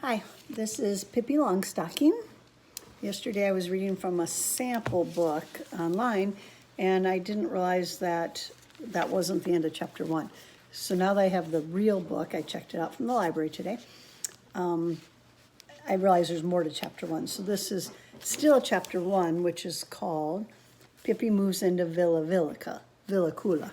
Hi, this is Pippi Longstocking. Yesterday I was reading from a sample book online and I didn't realize that that wasn't the end of chapter 1. So now that I have the real book, I checked it out from the library today, I realize there's more to chapter 1. So this is still chapter 1, which is called Pippi Moves into Villa Kula.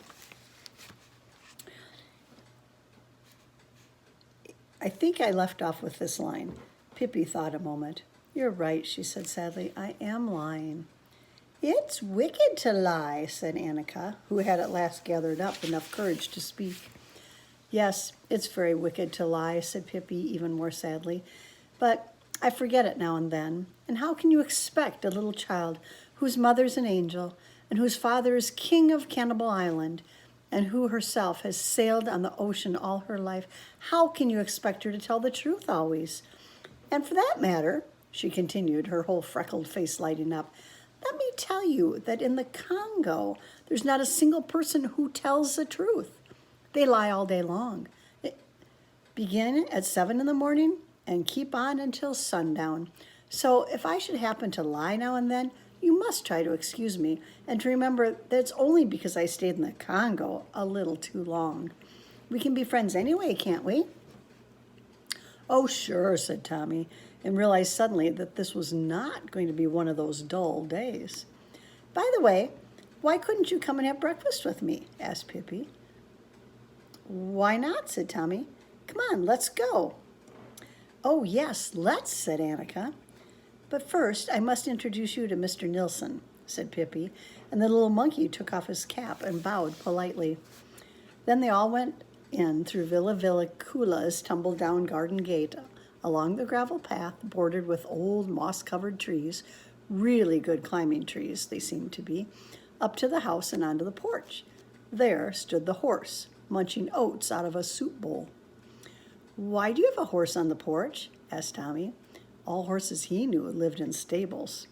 I think I left off with this line. Pippi thought a moment. You're right, she said sadly. I am lying. It's wicked to lie, said Annika, who had at last gathered up enough courage to speak. Yes, it's very wicked to lie, said Pippi even more sadly. But I forget it now and then. And how can you expect a little child whose mother's an angel and whose father is king of Cannibal Island and who herself has sailed on the ocean all her life, how can you expect her to tell the truth always? And for that matter, she continued, her whole freckled face lighting up, let me tell you that in the Congo, there's not a single person who tells the truth. They lie all day long. They begin at 7 in the morning and keep on until sundown. So if I should happen to lie now and then, you must try to excuse me and to remember that it's only because I stayed in the Congo a little too long. We can be friends anyway, can't we? Oh, sure, said Tommy, and realized suddenly that this was not going to be one of those dull days. By the way, why couldn't you come and have breakfast with me? Asked Pippi. Why not? Said Tommy. Come on, let's go. Oh, yes, let's, said Annika. But first, I must introduce you to Mr. Nilsson, said Pippi, and the little monkey took off his cap and bowed politely. Then they all went in through Villa Kula's tumble-down garden gate, along the gravel path bordered with old moss-covered trees, really good climbing trees they seemed to be, up to the house and onto the porch. There stood the horse, munching oats out of a soup bowl. Why do you have a horse on the porch? Asked Tommy. All horses he knew lived in stables.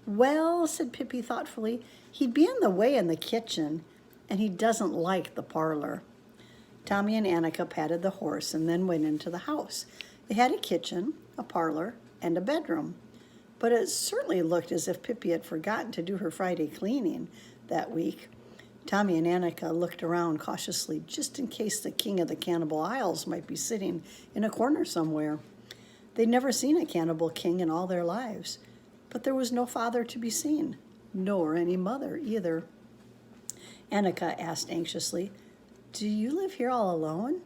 Well, said Pippi thoughtfully, he'd be in the way in the kitchen, and he doesn't like the parlor. Tommy and Annika patted the horse and then went into the house. It had a kitchen, a parlor, and a bedroom, but it certainly looked as if Pippi had forgotten to do her Friday cleaning that week. Tommy and Annika looked around cautiously, just in case the king of the Cannibal Isles might be sitting in a corner somewhere. They'd never seen a cannibal king in all their lives, but there was no father to be seen, nor any mother either. Annika asked anxiously, Do you live here all alone?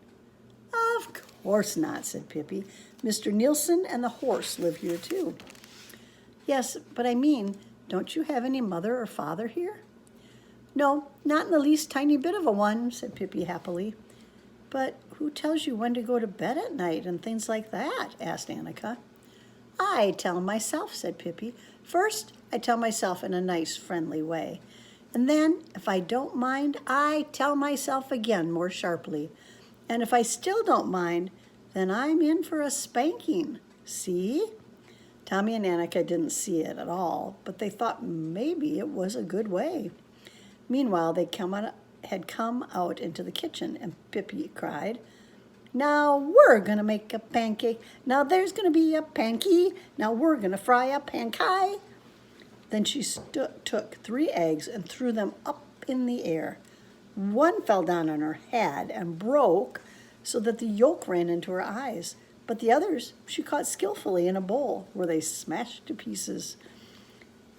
Of course not, said Pippi. Mr. Nilsson and the horse live here too. Yes, but I mean, don't you have any mother or father here? No, not in the least tiny bit of a one, said Pippi happily. But who tells you when to go to bed at night and things like that? Asked Annika. I tell myself, said Pippi. First, I tell myself in a nice, friendly way. And then, if I don't mind, I tell myself again more sharply. And if I still don't mind, then I'm in for a spanking. See? Tommy and Annika didn't see it at all, but they thought maybe it was a good way. Meanwhile, they had come out into the kitchen, and Pippi cried, Now we're going to make a pancake. Now there's going to be a panky. Now we're going to fry a pankai. Then she took 3 eggs and threw them up in the air. One fell down on her head and broke so that the yolk ran into her eyes, but the others she caught skillfully in a bowl where they smashed to pieces.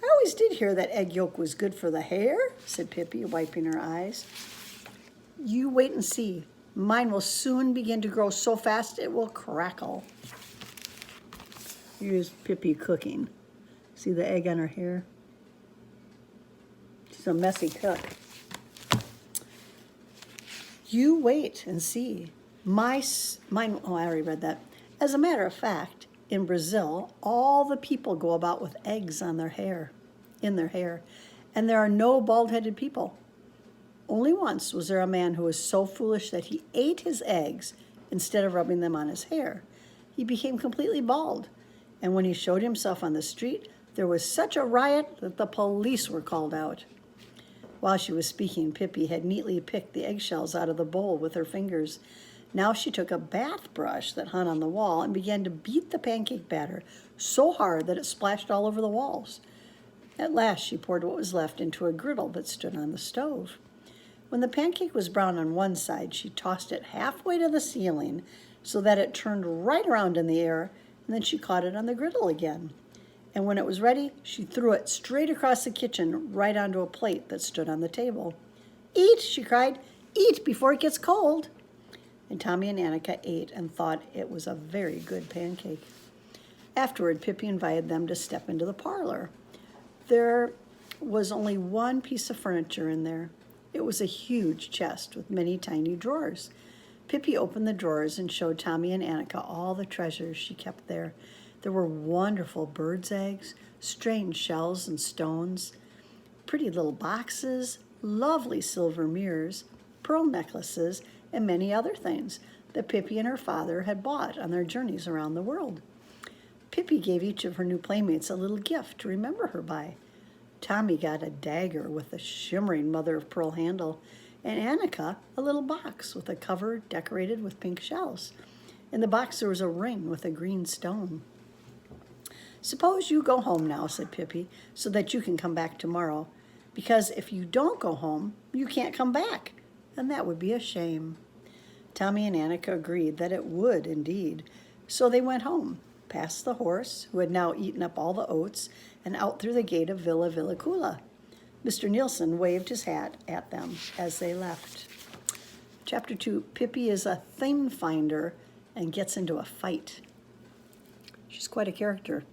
I always did hear that egg yolk was good for the hair, said Pippi, wiping her eyes. You wait and see. Mine will soon begin to grow so fast it will crackle. Here's Pippi cooking. See the egg on her hair? She's a messy cook. You wait and see. Mine, I already read that. As a matter of fact, in Brazil, all the people go about with eggs in their hair, and there are no bald-headed people. Only once was there a man who was so foolish that he ate his eggs instead of rubbing them on his hair. He became completely bald, and when he showed himself on the street, there was such a riot that the police were called out. While she was speaking, Pippi had neatly picked the eggshells out of the bowl with her fingers. Now she took a bath brush that hung on the wall and began to beat the pancake batter so hard that it splashed all over the walls. At last she poured what was left into a griddle that stood on the stove. When the pancake was brown on one side, she tossed it halfway to the ceiling so that it turned right around in the air, and then she caught it on the griddle again. And when it was ready, she threw it straight across the kitchen right onto a plate that stood on the table. "Eat," she cried, "eat before it gets cold." And Tommy and Annika ate and thought it was a very good pancake. Afterward, Pippi invited them to step into the parlor. There was only one piece of furniture in there. It was a huge chest with many tiny drawers. Pippi opened the drawers and showed Tommy and Annika all the treasures she kept there. There were wonderful birds' eggs, strange shells and stones, pretty little boxes, lovely silver mirrors, pearl necklaces, and many other things that Pippi and her father had bought on their journeys around the world. Pippi gave each of her new playmates a little gift to remember her by. Tommy got a dagger with a shimmering mother-of-pearl handle, and Annika a little box with a cover decorated with pink shells. In the box there was a ring with a green stone. "Suppose you go home now," said Pippi, "so that you can come back tomorrow. Because if you don't go home, you can't come back, and that would be a shame." Tommy and Annika agreed that it would indeed. So they went home, past the horse, who had now eaten up all the oats, and out through the gate of Villa Villacula. Mr. Nielsen waved his hat at them as they left. Chapter 2, Pippi is a thing finder and gets into a fight. She's quite a character.